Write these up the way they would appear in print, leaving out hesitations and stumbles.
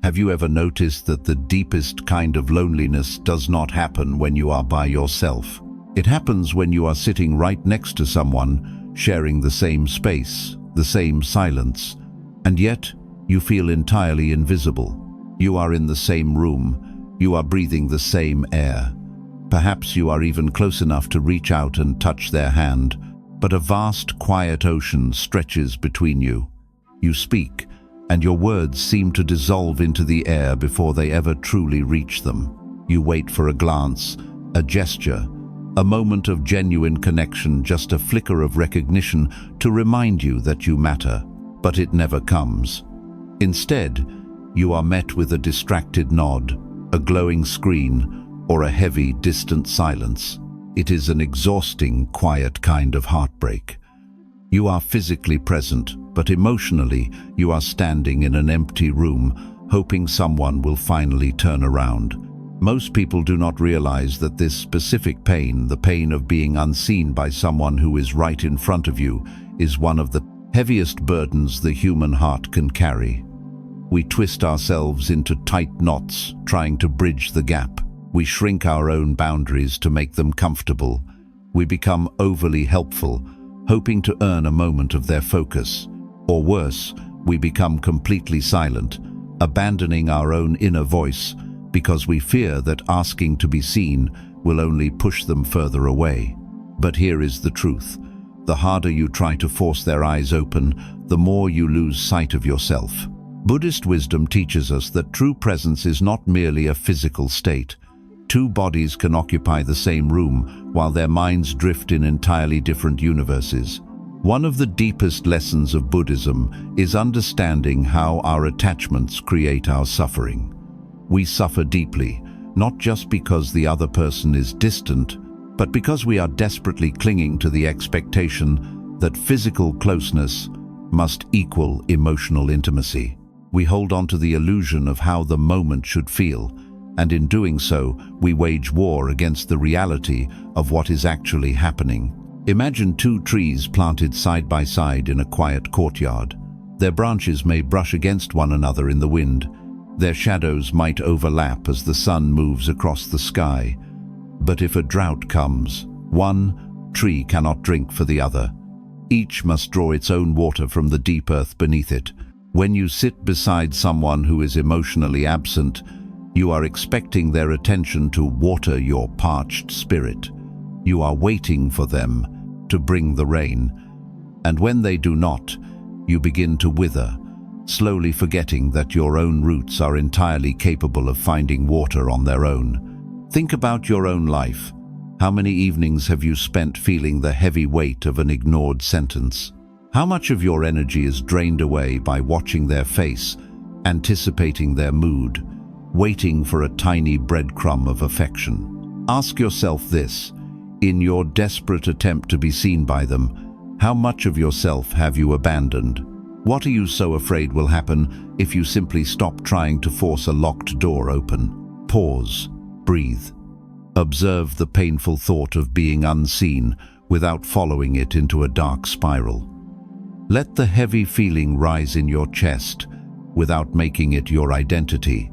Have you ever noticed that the deepest kind of loneliness does not happen when you are by yourself? It happens when you are sitting right next to someone, sharing the same space, the same silence, and yet you feel entirely invisible. You are in the same room. You are breathing the same air. Perhaps you are even close enough to reach out and touch their hand, but a vast, quiet ocean stretches between you. You speak, and your words seem to dissolve into the air before they ever truly reach them. You wait for a glance, a gesture, a moment of genuine connection, just a flicker of recognition to remind you that you matter, but it never comes. Instead, you are met with a distracted nod, a glowing screen, or a heavy, distant silence. It is an exhausting, quiet kind of heartbreak. You are physically present, but emotionally, you are standing in an empty room, hoping someone will finally turn around. Most people do not realize that this specific pain, the pain of being unseen by someone who is right in front of you, is one of the heaviest burdens the human heart can carry. We twist ourselves into tight knots, trying to bridge the gap. We shrink our own boundaries to make them comfortable. We become overly helpful, hoping to earn a moment of their focus. Or worse, we become completely silent, abandoning our own inner voice because we fear that asking to be seen will only push them further away. But here is the truth. The harder you try to force their eyes open, the more you lose sight of yourself. Buddhist wisdom teaches us that true presence is not merely a physical state. Two bodies can occupy the same room while their minds drift in entirely different universes. One of the deepest lessons of Buddhism is understanding how our attachments create our suffering. We suffer deeply, not just because the other person is distant, but because we are desperately clinging to the expectation that physical closeness must equal emotional intimacy. We hold on to the illusion of how the moment should feel, and in doing so, we wage war against the reality of what is actually happening. Imagine two trees planted side by side in a quiet courtyard. Their branches may brush against one another in the wind. Their shadows might overlap as the sun moves across the sky. But if a drought comes, one tree cannot drink for the other. Each must draw its own water from the deep earth beneath it. When you sit beside someone who is emotionally absent, you are expecting their attention to water your parched spirit. You are waiting for them to bring the rain. And when they do not, you begin to wither, slowly forgetting that your own roots are entirely capable of finding water on their own. Think about your own life. How many evenings have you spent feeling the heavy weight of an ignored sentence? How much of your energy is drained away by watching their face, anticipating their mood, waiting for a tiny breadcrumb of affection? Ask yourself this: in your desperate attempt to be seen by them, how much of yourself have you abandoned? What are you so afraid will happen if you simply stop trying to force a locked door open? Pause, breathe. Observe the painful thought of being unseen without following it into a dark spiral. Let the heavy feeling rise in your chest without making it your identity.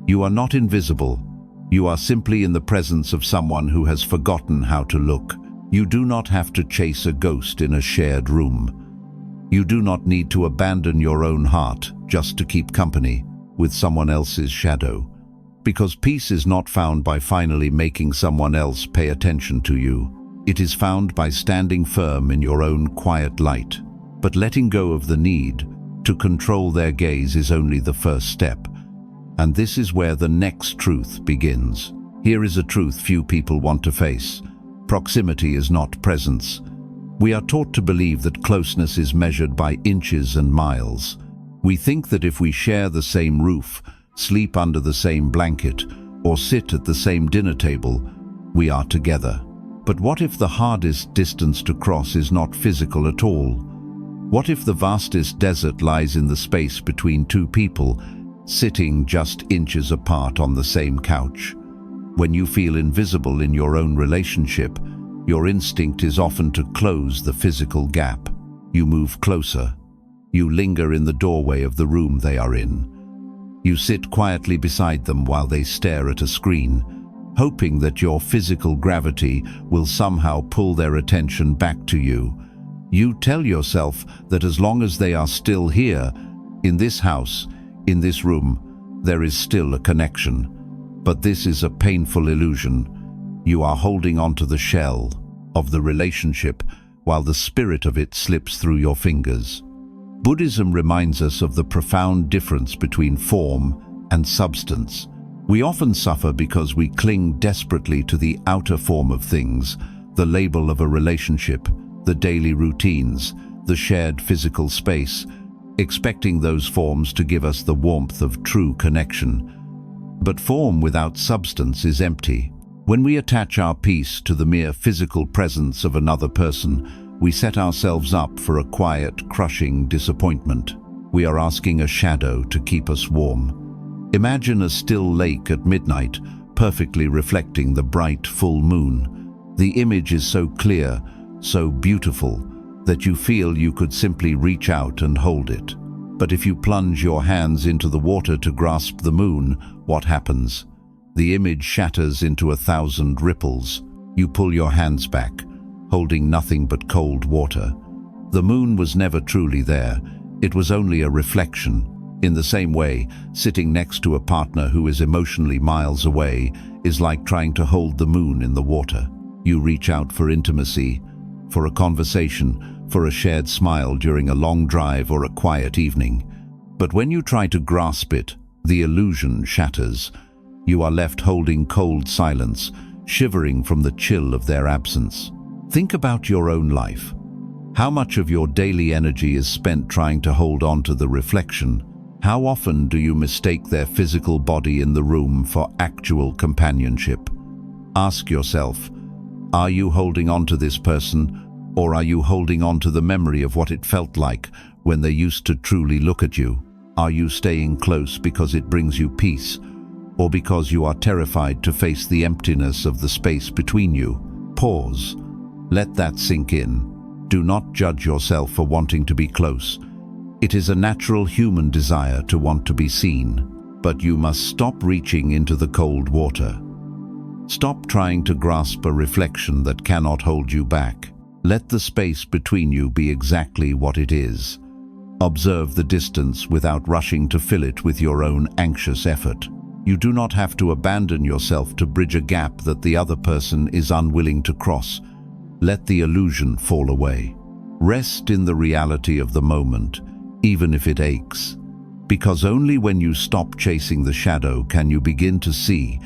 You are not invisible. You are simply in the presence of someone who has forgotten how to look. You do not have to chase a ghost in a shared room. You do not need to abandon your own heart just to keep company with someone else's shadow. Because peace is not found by finally making someone else pay attention to you. It is found by standing firm in your own quiet light. But letting go of the need to control their gaze is only the first step. And this is where the next truth begins. Here is a truth few people want to face. Proximity is not presence. We are taught to believe that closeness is measured by inches and miles. We think that if we share the same roof, sleep under the same blanket, or sit at the same dinner table, we are together. But what if the hardest distance to cross is not physical at all? What if the vastest desert lies in the space between two people, sitting just inches apart on the same couch? When you feel invisible in your own relationship, your instinct is often to close the physical gap. You move closer. You linger in the doorway of the room they are in. You sit quietly beside them while they stare at a screen, hoping that your physical gravity will somehow pull their attention back to you. You tell yourself that as long as they are still here, in this house, in this room, there is still a connection. But this is a painful illusion. You are holding onto the shell of the relationship while the spirit of it slips through your fingers. Buddhism reminds us of the profound difference between form and substance. We often suffer because we cling desperately to the outer form of things, the label of a relationship, the daily routines, the shared physical space, expecting those forms to give us the warmth of true connection. But form without substance is empty. When we attach our peace to the mere physical presence of another person, we set ourselves up for a quiet, crushing disappointment. We are asking a shadow to keep us warm. Imagine a still lake at midnight, perfectly reflecting the bright full moon. The image is so clear, so beautiful, that you feel you could simply reach out and hold it. But if you plunge your hands into the water to grasp the moon, what happens? The image shatters into 1,000 ripples. You pull your hands back, holding nothing but cold water. The moon was never truly there. It was only a reflection. In the same way, sitting next to a partner who is emotionally miles away is like trying to hold the moon in the water. You reach out for intimacy, for a conversation, for a shared smile during a long drive or a quiet evening. But when you try to grasp it, the illusion shatters. You are left holding cold silence, shivering from the chill of their absence. Think about your own life. How much of your daily energy is spent trying to hold on to the reflection? How often do you mistake their physical body in the room for actual companionship? Ask yourself, are you holding on to this person, or are you holding on to the memory of what it felt like when they used to truly look at you? Are you staying close because it brings you peace, or because you are terrified to face the emptiness of the space between you? Pause. Let that sink in. Do not judge yourself for wanting to be close. It is a natural human desire to want to be seen, but you must stop reaching into the cold water. Stop trying to grasp a reflection that cannot hold you back. Let the space between you be exactly what it is. Observe the distance without rushing to fill it with your own anxious effort. You do not have to abandon yourself to bridge a gap that the other person is unwilling to cross. Let the illusion fall away. Rest in the reality of the moment, even if it aches. Because only when you stop chasing the shadow can you begin to see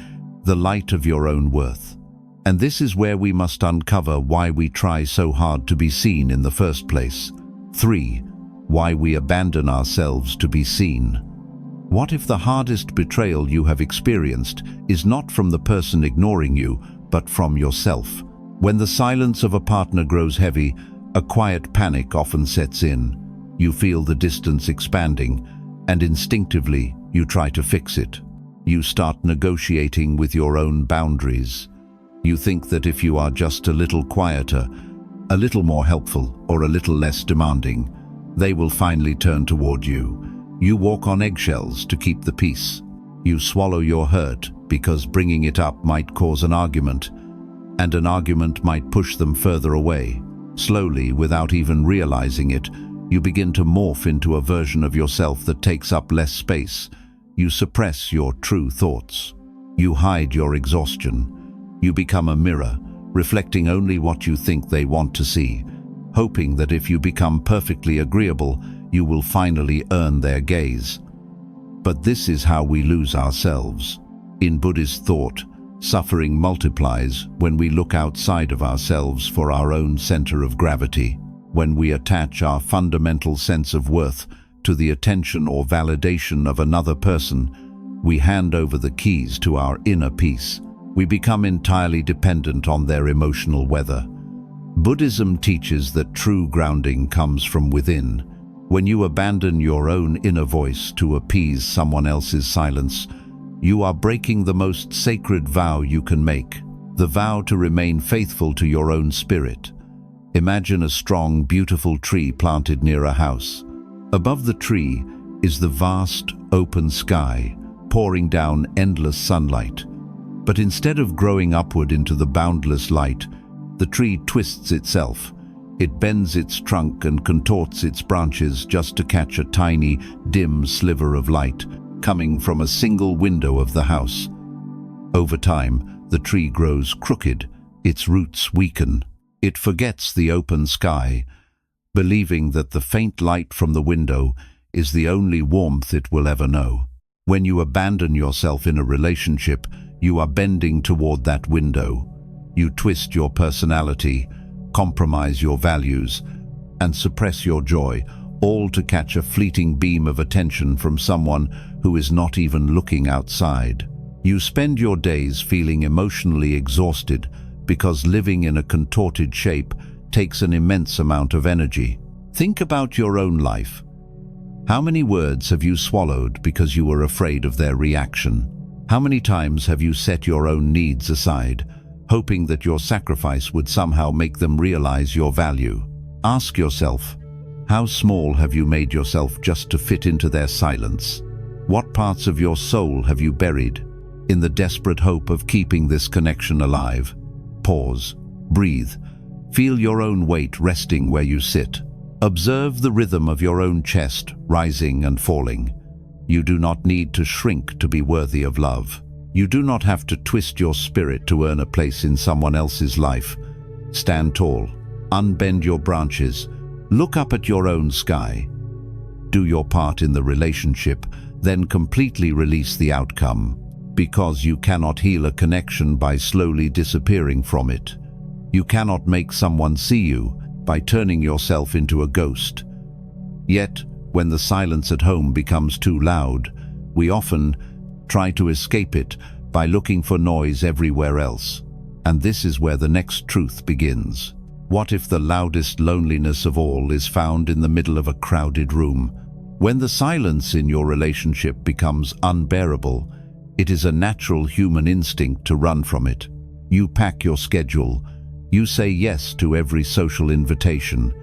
the light of your own worth. And this is where we must uncover why we try so hard to be seen in the first place. 3. Why we abandon ourselves to be seen. What if the hardest betrayal you have experienced is not from the person ignoring you, but from yourself? When the silence of a partner grows heavy, a quiet panic often sets in. You feel the distance expanding, and instinctively you try to fix it. You start negotiating with your own boundaries. You think that if you are just a little quieter, a little more helpful, or a little less demanding, they will finally turn toward you. You walk on eggshells to keep the peace. You swallow your hurt because bringing it up might cause an argument, and an argument might push them further away. Slowly, without even realizing it, you begin to morph into a version of yourself that takes up less space. You suppress your true thoughts. You hide your exhaustion. You become a mirror, reflecting only what you think they want to see, hoping that if you become perfectly agreeable, you will finally earn their gaze. But this is how we lose ourselves. In Buddhist thought, suffering multiplies when we look outside of ourselves for our own center of gravity, when we attach our fundamental sense of worth to the attention or validation of another person. We hand over the keys to our inner peace. We become entirely dependent on their emotional weather. Buddhism teaches that true grounding comes from within. When you abandon your own inner voice to appease someone else's silence, you are breaking the most sacred vow you can make, the vow to remain faithful to your own spirit. Imagine a strong, beautiful tree planted near a house. Above the tree, is the vast, open sky, pouring down endless sunlight. But instead of growing upward into the boundless light, the tree twists itself. It bends its trunk and contorts its branches just to catch a tiny, dim sliver of light coming from a single window of the house. Over time, the tree grows crooked, its roots weaken. It forgets the open sky, believing that the faint light from the window is the only warmth it will ever know. When you abandon yourself in a relationship, you are bending toward that window. You twist your personality, compromise your values, and suppress your joy, all to catch a fleeting beam of attention from someone who is not even looking outside. You spend your days feeling emotionally exhausted because living in a contorted shape takes an immense amount of energy. Think about your own life. How many words have you swallowed because you were afraid of their reaction? How many times have you set your own needs aside, hoping that your sacrifice would somehow make them realize your value? Ask yourself, how small have you made yourself just to fit into their silence? What parts of your soul have you buried in the desperate hope of keeping this connection alive? Pause, breathe, feel your own weight resting where you sit. Observe the rhythm of your own chest rising and falling. You do not need to shrink to be worthy of love. You do not have to twist your spirit to earn a place in someone else's life. Stand tall, unbend your branches, look up at your own sky. Do your part in the relationship, then completely release the outcome, because you cannot heal a connection by slowly disappearing from it. You cannot make someone see you by turning yourself into a ghost. Yet, when the silence at home becomes too loud, we often try to escape it by looking for noise everywhere else. And this is where the next truth begins. What if the loudest loneliness of all is found in the middle of a crowded room? When the silence in your relationship becomes unbearable, it is a natural human instinct to run from it. You pack your schedule. You say yes to every social invitation.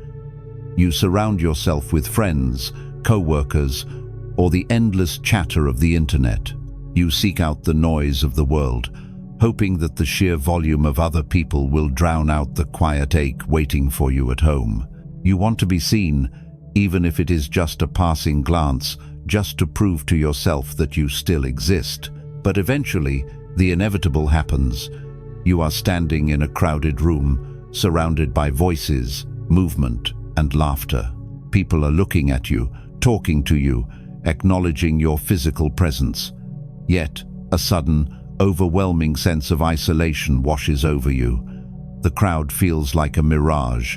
You surround yourself with friends, co-workers, or the endless chatter of the internet. You seek out the noise of the world, hoping that the sheer volume of other people will drown out the quiet ache waiting for you at home. You want to be seen, even if it is just a passing glance, just to prove to yourself that you still exist. But eventually, the inevitable happens. You are standing in a crowded room, surrounded by voices, movement, and laughter. People are looking at you, talking to you, acknowledging your physical presence. Yet, a sudden, overwhelming sense of isolation washes over you. The crowd feels like a mirage.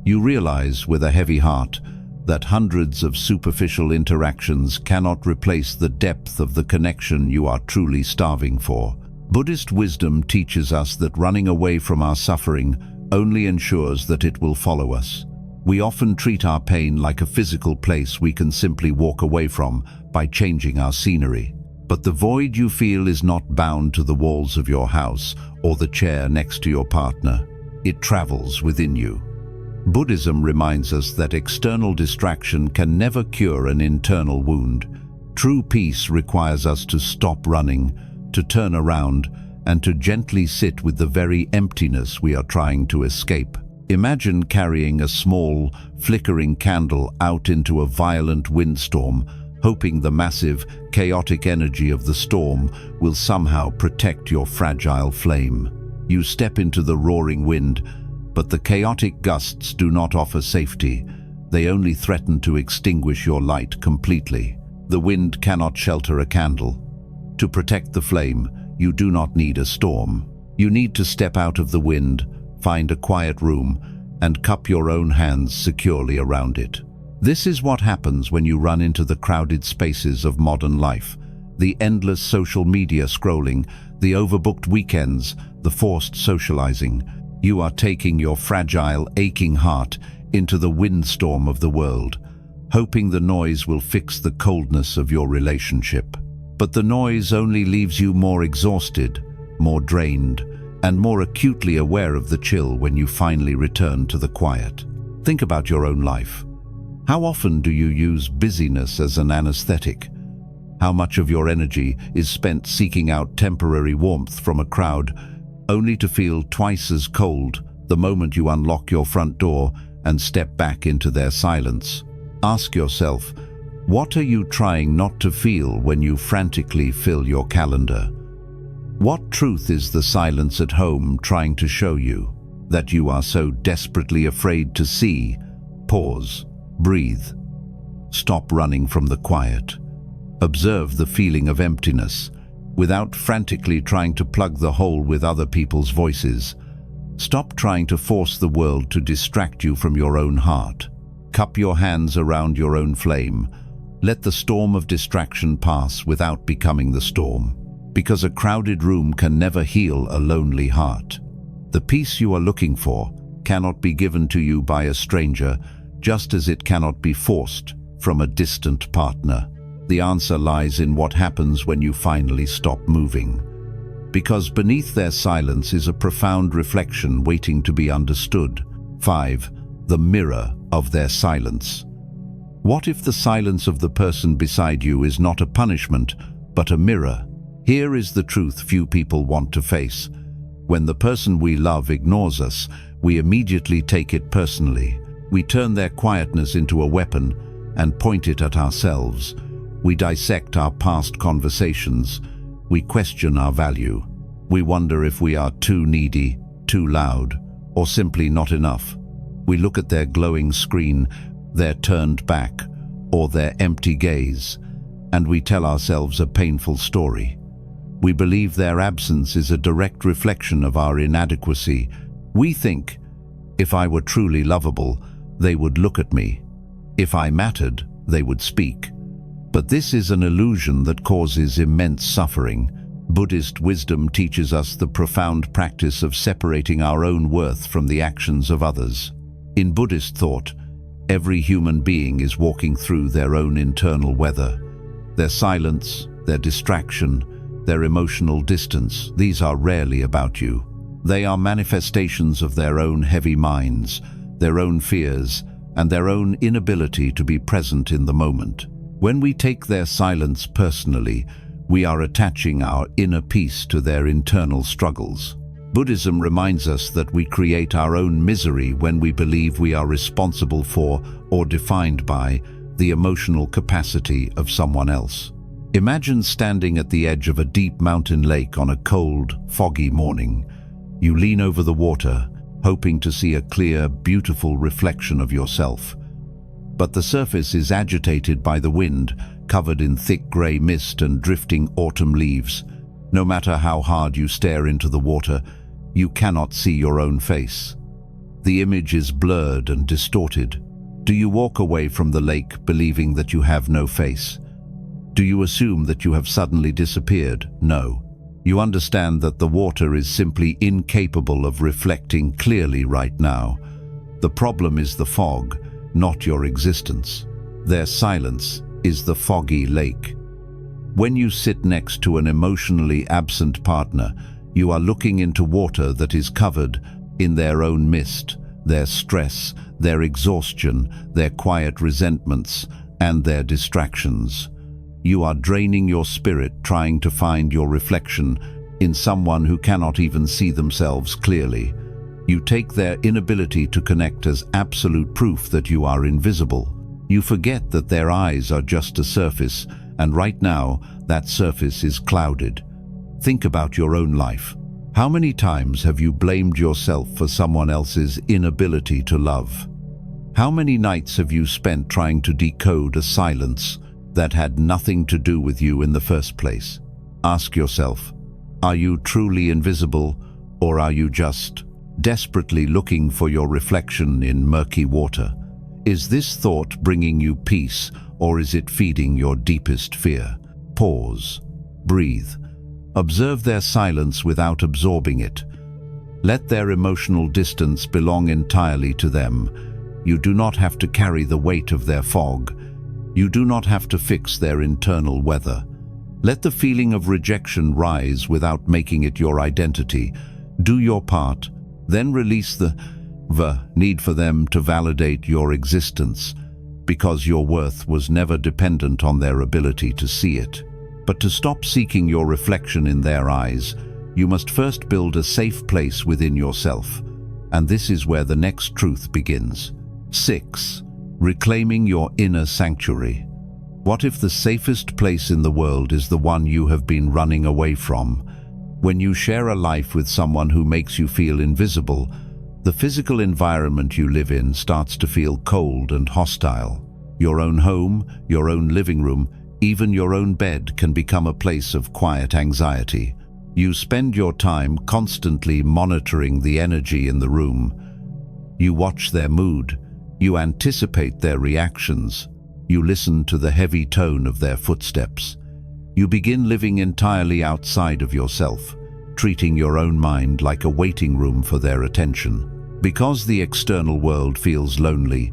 You realize, with a heavy heart, that hundreds of superficial interactions cannot replace the depth of the connection you are truly starving for. Buddhist wisdom teaches us that running away from our suffering only ensures that it will follow us. We often treat our pain like a physical place we can simply walk away from by changing our scenery. But the void you feel is not bound to the walls of your house or the chair next to your partner. It travels within you. Buddhism reminds us that external distraction can never cure an internal wound. True peace requires us to stop running, to turn around, and to gently sit with the very emptiness we are trying to escape. Imagine carrying a small, flickering candle out into a violent windstorm, hoping the massive, chaotic energy of the storm will somehow protect your fragile flame. You step into the roaring wind, but the chaotic gusts do not offer safety. They only threaten to extinguish your light completely. The wind cannot shelter a candle. To protect the flame, you do not need a storm. You need to step out of the wind, find a quiet room, and cup your own hands securely around it. This is what happens when you run into the crowded spaces of modern life. The endless social media scrolling, the overbooked weekends, the forced socializing. You are taking your fragile, aching heart into the windstorm of the world, hoping the noise will fix the coldness of your relationship. But the noise only leaves you more exhausted, more drained, and more acutely aware of the chill when you finally return to the quiet. Think about your own life. How often do you use busyness as an anesthetic? How much of your energy is spent seeking out temporary warmth from a crowd, only to feel twice as cold the moment you unlock your front door and step back into their silence? Ask yourself, what are you trying not to feel when you frantically fill your calendar? What truth is the silence at home trying to show you that you are so desperately afraid to see? Pause, breathe. Stop running from the quiet. Observe the feeling of emptiness, without frantically trying to plug the hole with other people's voices. Stop trying to force the world to distract you from your own heart. Cup your hands around your own flame. Let the storm of distraction pass without becoming the storm, because a crowded room can never heal a lonely heart. The peace you are looking for cannot be given to you by a stranger, just as it cannot be forced from a distant partner. The answer lies in what happens when you finally stop moving. Because beneath their silence is a profound reflection waiting to be understood. 5. The mirror of their silence. What if the silence of the person beside you is not a punishment, but a mirror? Here is the truth few people want to face. When the person we love ignores us, we immediately take it personally. We turn their quietness into a weapon and point it at ourselves. We dissect our past conversations. We question our value. We wonder if we are too needy, too loud, or simply not enough. We look at their glowing screen, their turned back, or their empty gaze, and we tell ourselves a painful story. We believe their absence is a direct reflection of our inadequacy. We think, if I were truly lovable, they would look at me. If I mattered, they would speak. But this is an illusion that causes immense suffering. Buddhist wisdom teaches us the profound practice of separating our own worth from the actions of others. In Buddhist thought, every human being is walking through their own internal weather. Their silence, their distraction, their emotional distance, these are rarely about you. They are manifestations of their own heavy minds, their own fears, and their own inability to be present in the moment. When we take their silence personally, we are attaching our inner peace to their internal struggles. Buddhism reminds us that we create our own misery when we believe we are responsible for or defined by the emotional capacity of someone else. Imagine standing at the edge of a deep mountain lake on a cold, foggy morning. You lean over the water, hoping to see a clear, beautiful reflection of yourself. But the surface is agitated by the wind, covered in thick grey mist and drifting autumn leaves. No matter how hard you stare into the water, you cannot see your own face. The image is blurred and distorted. Do you walk away from the lake believing that you have no face? Do you assume that you have suddenly disappeared? No. You understand that the water is simply incapable of reflecting clearly right now. The problem is the fog, not your existence. Their silence is the foggy lake. When you sit next to an emotionally absent partner, you are looking into water that is covered in their own mist, their stress, their exhaustion, their quiet resentments, and their distractions. You are draining your spirit trying to find your reflection in someone who cannot even see themselves clearly. You take their inability to connect as absolute proof that you are invisible. You forget that their eyes are just a surface, and right now, that surface is clouded. Think about your own life. How many times have you blamed yourself for someone else's inability to love? How many nights have you spent trying to decode a silence that had nothing to do with you in the first place? Ask yourself, are you truly invisible, or are you just desperately looking for your reflection in murky water? Is this thought bringing you peace, or is it feeding your deepest fear? Pause. Breathe. Observe their silence without absorbing it. Let their emotional distance belong entirely to them. You do not have to carry the weight of their fog. You do not have to fix their internal weather. Let the feeling of rejection rise without making it your identity. Do your part, then release the need for them to validate your existence. because your worth was never dependent on their ability to see it. But to stop seeking your reflection in their eyes, you must first build a safe place within yourself. And this is where the next truth begins. 6. Reclaiming your inner sanctuary. What if the safest place in the world is the one you have been running away from? When you share a life with someone who makes you feel invisible, the physical environment you live in starts to feel cold and hostile. Your own home, your own living room, even your own bed can become a place of quiet anxiety. You spend your time constantly monitoring the energy in the room. You watch their mood. You anticipate their reactions. You listen to the heavy tone of their footsteps. You begin living entirely outside of yourself, treating your own mind like a waiting room for their attention. Because the external world feels lonely,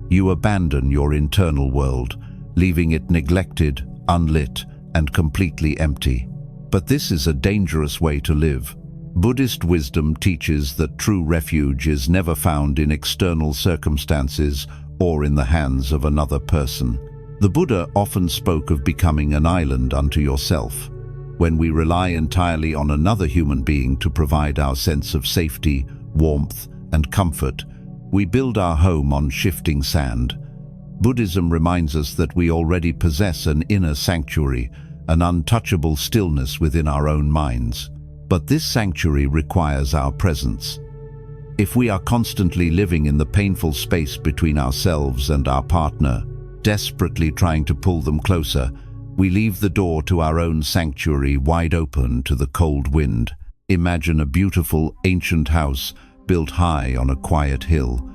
you abandon your internal world, leaving it neglected, unlit, and completely empty. But this is a dangerous way to live. Buddhist wisdom teaches that true refuge is never found in external circumstances or in the hands of another person. The Buddha often spoke of becoming an island unto yourself. When we rely entirely on another human being to provide our sense of safety, warmth, and comfort, we build our home on shifting sand. Buddhism reminds us that we already possess an inner sanctuary, an untouchable stillness within our own minds. But this sanctuary requires our presence. If we are constantly living in the painful space between ourselves and our partner, desperately trying to pull them closer, we leave the door to our own sanctuary wide open to the cold wind. Imagine a beautiful, ancient house built high on a quiet hill.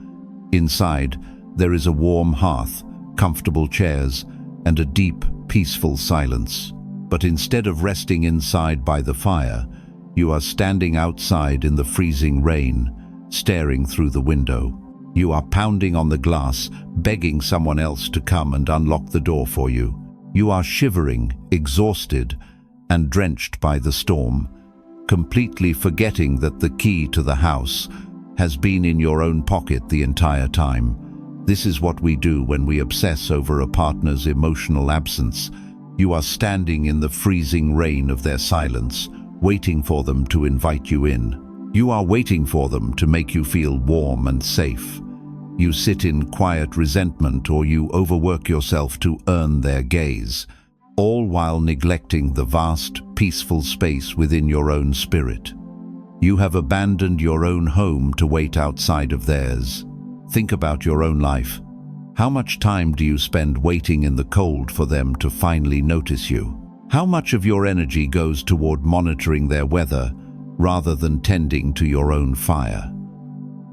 Inside, there is a warm hearth, comfortable chairs, and a deep, peaceful silence. But instead of resting inside by the fire, you are standing outside in the freezing rain, staring through the window. You are pounding on the glass, begging someone else to come and unlock the door for you. You are shivering, exhausted, and drenched by the storm, completely forgetting that the key to the house has been in your own pocket the entire time. This is what we do when we obsess over a partner's emotional absence. You are standing in the freezing rain of their silence, waiting for them to invite you in. You are waiting for them to make you feel warm and safe. You sit in quiet resentment, or you overwork yourself to earn their gaze, all while neglecting the vast, peaceful space within your own spirit. You have abandoned your own home to wait outside of theirs. Think about your own life. How much time do you spend waiting in the cold for them to finally notice you? How much of your energy goes toward monitoring their weather rather than tending to your own fire?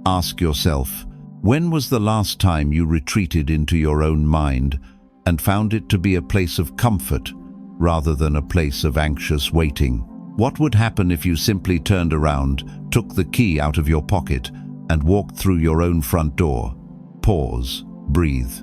Ask yourself, when was the last time you retreated into your own mind and found it to be a place of comfort rather than a place of anxious waiting? What would happen if you simply turned around, took the key out of your pocket, and walked through your own front door? Pause, breathe,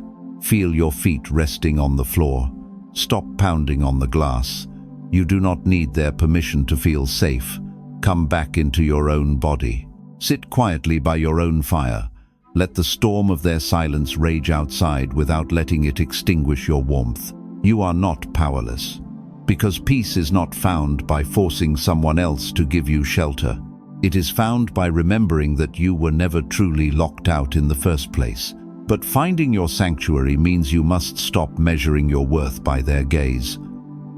feel your feet resting on the floor. Stop pounding on the glass. You do not need their permission to feel safe. Come back into your own body. Sit quietly by your own fire. Let the storm of their silence rage outside without letting it extinguish your warmth. You are not powerless, because peace is not found by forcing someone else to give you shelter. It is found by remembering that you were never truly locked out in the first place. But finding your sanctuary means you must stop measuring your worth by their gaze.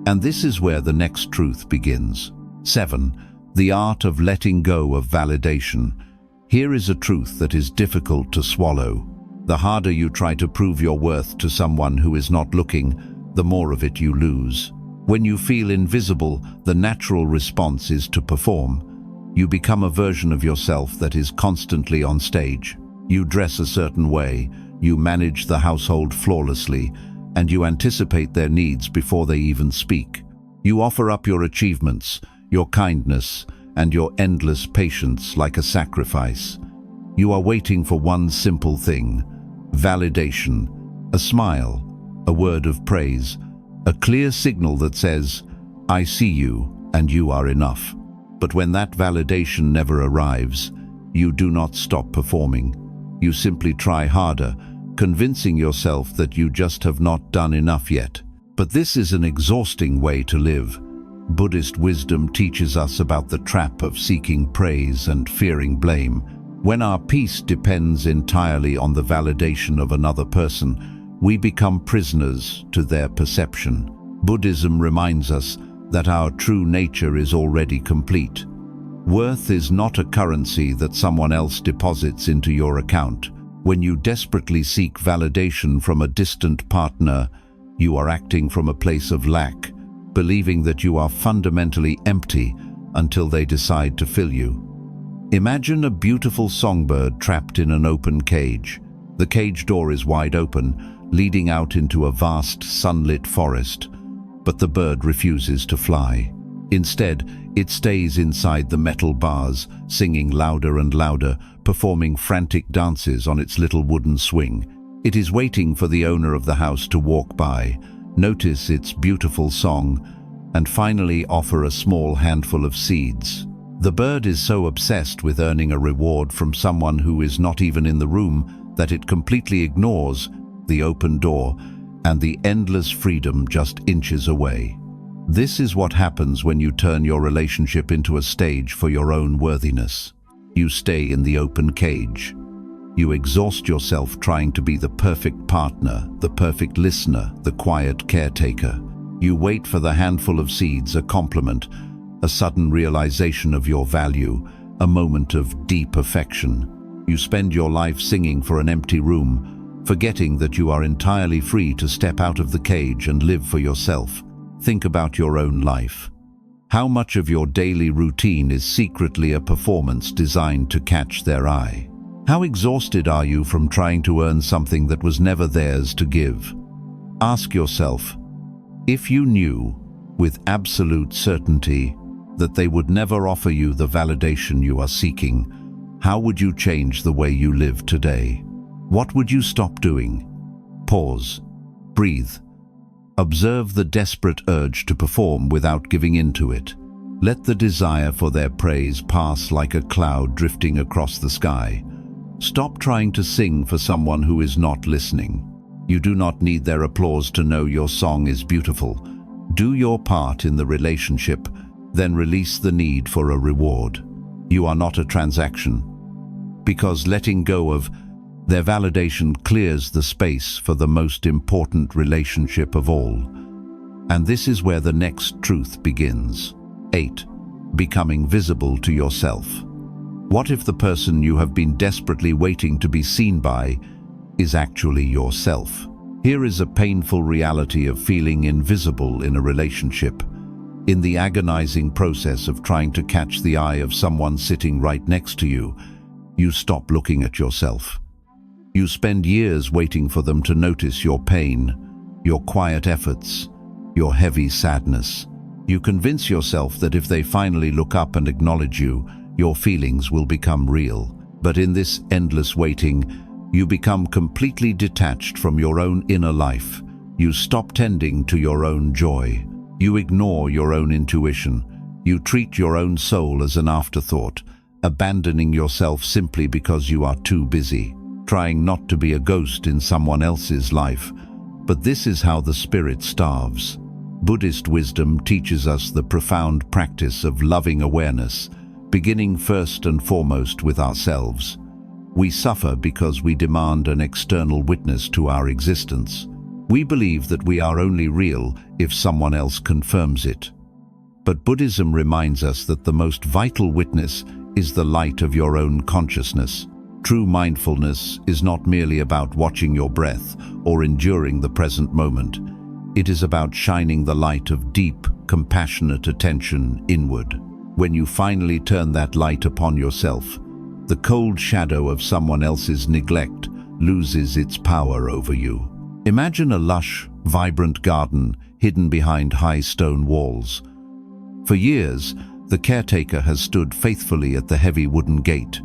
And this is where the next truth begins. 7. The art of letting go of validation. Here is a truth that is difficult to swallow. The harder you try to prove your worth to someone who is not looking, the more of it you lose. When you feel invisible, the natural response is to perform. You become a version of yourself that is constantly on stage. You dress a certain way, you manage the household flawlessly, and you anticipate their needs before they even speak. You offer up your achievements, your kindness, and your endless patience like a sacrifice. You are waiting for one simple thing: validation, a smile, a word of praise, a clear signal that says, "I see you and you are enough." But when that validation never arrives, you do not stop performing. You simply try harder, convincing yourself that you just have not done enough yet. But this is an exhausting way to live. Buddhist wisdom teaches us about the trap of seeking praise and fearing blame. When our peace depends entirely on the validation of another person, we become prisoners to their perception. Buddhism reminds us that our true nature is already complete. Worth is not a currency that someone else deposits into your account. When you desperately seek validation from a distant partner, you are acting from a place of lack, believing that you are fundamentally empty until they decide to fill you. Imagine a beautiful songbird trapped in an open cage. The cage door is wide open, leading out into a vast sunlit forest, but the bird refuses to fly. Instead, it stays inside the metal bars, singing louder and louder, performing frantic dances on its little wooden swing. It is waiting for the owner of the house to walk by, notice its beautiful song, and finally offer a small handful of seeds. The bird is so obsessed with earning a reward from someone who is not even in the room that it completely ignores the open door and the endless freedom just inches away. This is what happens when you turn your relationship into a stage for your own worthiness. You stay in the open cage. You exhaust yourself trying to be the perfect partner, the perfect listener, the quiet caretaker. You wait for the handful of seeds, a compliment, a sudden realization of your value, a moment of deep affection. You spend your life singing for an empty room, forgetting that you are entirely free to step out of the cage and live for yourself. Think about your own life. How much of your daily routine is secretly a performance designed to catch their eye? How exhausted are you from trying to earn something that was never theirs to give? Ask yourself, if you knew with absolute certainty that they would never offer you the validation you are seeking, how would you change the way you live today? What would you stop doing? Pause. Breathe. Observe the desperate urge to perform without giving in to it. Let the desire for their praise pass like a cloud drifting across the sky. Stop trying to sing for someone who is not listening. You do not need their applause to know your song is beautiful. Do your part in the relationship, then release the need for a reward. You are not a transaction. Because letting go of their validation clears the space for the most important relationship of all. And this is where the next truth begins. 8. Becoming visible to yourself. What if the person you have been desperately waiting to be seen by is actually yourself? Here is a painful reality of feeling invisible in a relationship. In the agonizing process of trying to catch the eye of someone sitting right next to you, you stop looking at yourself. You spend years waiting for them to notice your pain, your quiet efforts, your heavy sadness. You convince yourself that if they finally look up and acknowledge you, your feelings will become real. But in this endless waiting, you become completely detached from your own inner life. You stop tending to your own joy. You ignore your own intuition. You treat your own soul as an afterthought, abandoning yourself simply because you are too busy, trying not to be a ghost in someone else's life. But this is how the spirit starves. Buddhist wisdom teaches us the profound practice of loving awareness, beginning first and foremost with ourselves. We suffer because we demand an external witness to our existence. We believe that we are only real if someone else confirms it. But Buddhism reminds us that the most vital witness is the light of your own consciousness. True mindfulness is not merely about watching your breath or enduring the present moment. It is about shining the light of deep, compassionate attention inward. When you finally turn that light upon yourself, the cold shadow of someone else's neglect loses its power over you. Imagine a lush, vibrant garden hidden behind high stone walls. For years, the caretaker has stood faithfully at the heavy wooden gate,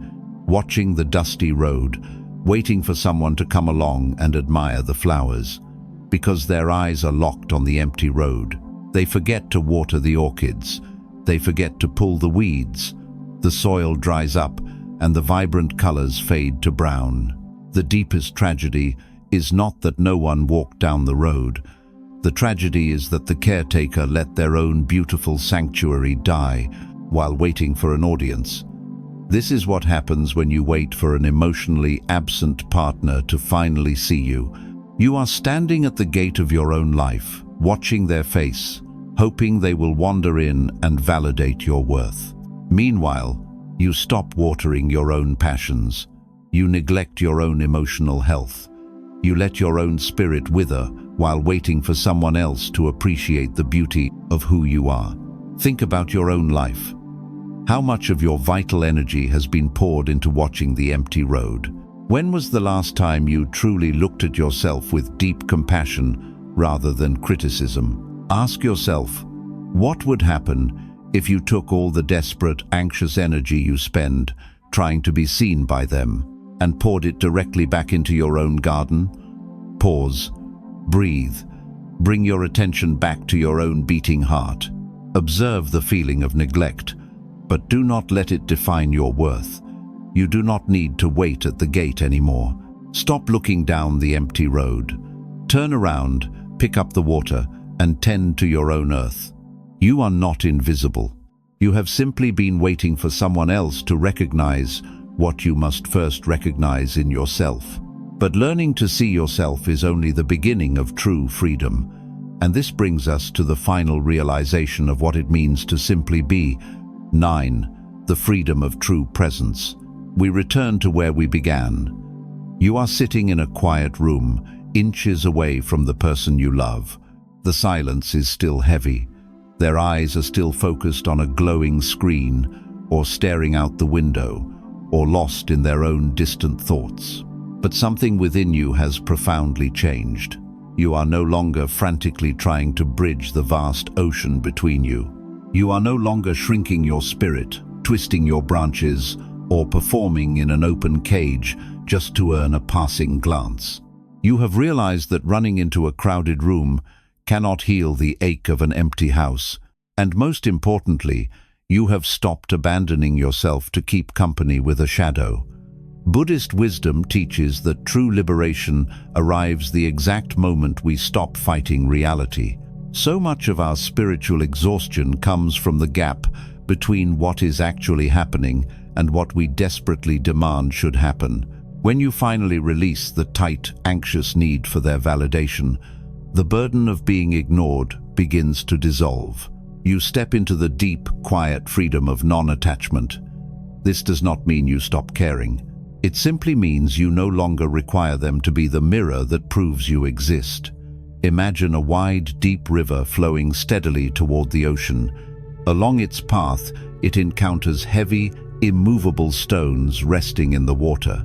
watching the dusty road, waiting for someone to come along and admire the flowers. Because their eyes are locked on the empty road, they forget to water the orchids. They forget to pull the weeds. The soil dries up and the vibrant colors fade to brown. The deepest tragedy is not that no one walked down the road. The tragedy is that the caretaker let their own beautiful sanctuary die while waiting for an audience. This is what happens when you wait for an emotionally absent partner to finally see you. You are standing at the gate of your own life, watching their face, hoping they will wander in and validate your worth. Meanwhile, you stop watering your own passions. You neglect your own emotional health. You let your own spirit wither while waiting for someone else to appreciate the beauty of who you are. Think about your own life. How much of your vital energy has been poured into watching the empty road? When was the last time you truly looked at yourself with deep compassion rather than criticism? Ask yourself, what would happen if you took all the desperate, anxious energy you spend trying to be seen by them and poured it directly back into your own garden? Pause, breathe, bring your attention back to your own beating heart. Observe the feeling of neglect, but do not let it define your worth. You do not need to wait at the gate anymore. Stop looking down the empty road. Turn around, pick up the water, and tend to your own earth. You are not invisible. You have simply been waiting for someone else to recognize what you must first recognize in yourself. But learning to see yourself is only the beginning of true freedom. And this brings us to the final realization of what it means to simply be. 9. The freedom of true presence. We return to where we began. You are sitting in a quiet room, inches away from the person you love. The silence is still heavy. Their eyes are still focused on a glowing screen, or staring out the window, or lost in their own distant thoughts. But something within you has profoundly changed. You are no longer frantically trying to bridge the vast ocean between you. You are no longer shrinking your spirit, twisting your branches, or performing in an open cage just to earn a passing glance. You have realized that running into a crowded room cannot heal the ache of an empty house, and most importantly, you have stopped abandoning yourself to keep company with a shadow. Buddhist wisdom teaches that true liberation arrives the exact moment we stop fighting reality. So much of our spiritual exhaustion comes from the gap between what is actually happening and what we desperately demand should happen. When you finally release the tight, anxious need for their validation, the burden of being ignored begins to dissolve. You step into the deep, quiet freedom of non-attachment. This does not mean you stop caring. It simply means you no longer require them to be the mirror that proves you exist. Imagine a wide, deep river flowing steadily toward the ocean. Along its path, it encounters heavy, immovable stones resting in the water.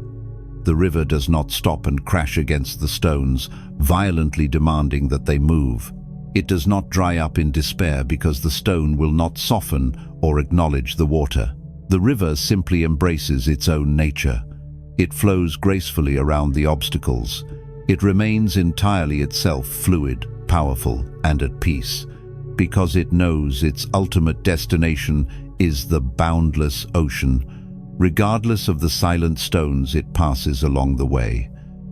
The river does not stop and crash against the stones, violently demanding that they move. It does not dry up in despair because the stone will not soften or acknowledge the water. The river simply embraces its own nature. It flows gracefully around the obstacles. It remains entirely itself, fluid, powerful, and at peace, because it knows its ultimate destination is the boundless ocean. Regardless of the silent stones it passes along the way,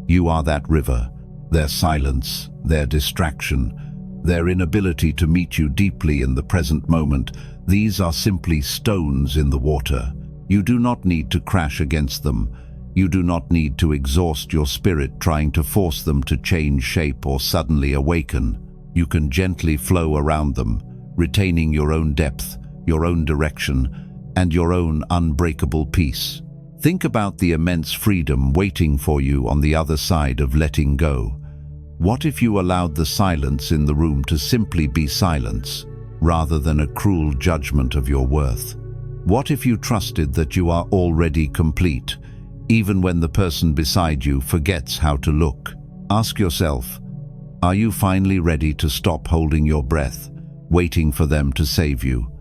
you are that river, their silence, their distraction, their inability to meet you deeply in the present moment. These are simply stones in the water. You do not need to crash against them. You do not need to exhaust your spirit trying to force them to change shape or suddenly awaken. You can gently flow around them, retaining your own depth, your own direction, and your own unbreakable peace. Think about the immense freedom waiting for you on the other side of letting go. What if you allowed the silence in the room to simply be silence, rather than a cruel judgment of your worth? What if you trusted that you are already complete, even when the person beside you forgets how to look? Ask yourself, are you finally ready to stop holding your breath, waiting for them to save you?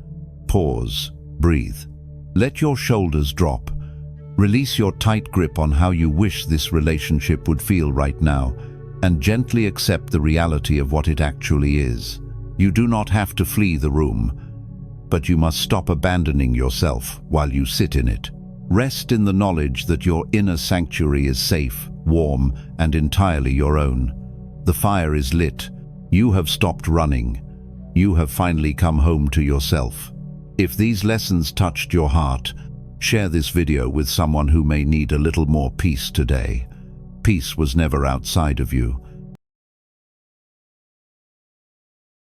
Pause, breathe. Let your shoulders drop. Release your tight grip on how you wish this relationship would feel right now, and gently accept the reality of what it actually is. You do not have to flee the room, but you must stop abandoning yourself while you sit in it. Rest in the knowledge that your inner sanctuary is safe, warm, and entirely your own. The fire is lit. You have stopped running. You have finally come home to yourself. If these lessons touched your heart, share this video with someone who may need a little more peace today. Peace was never outside of you.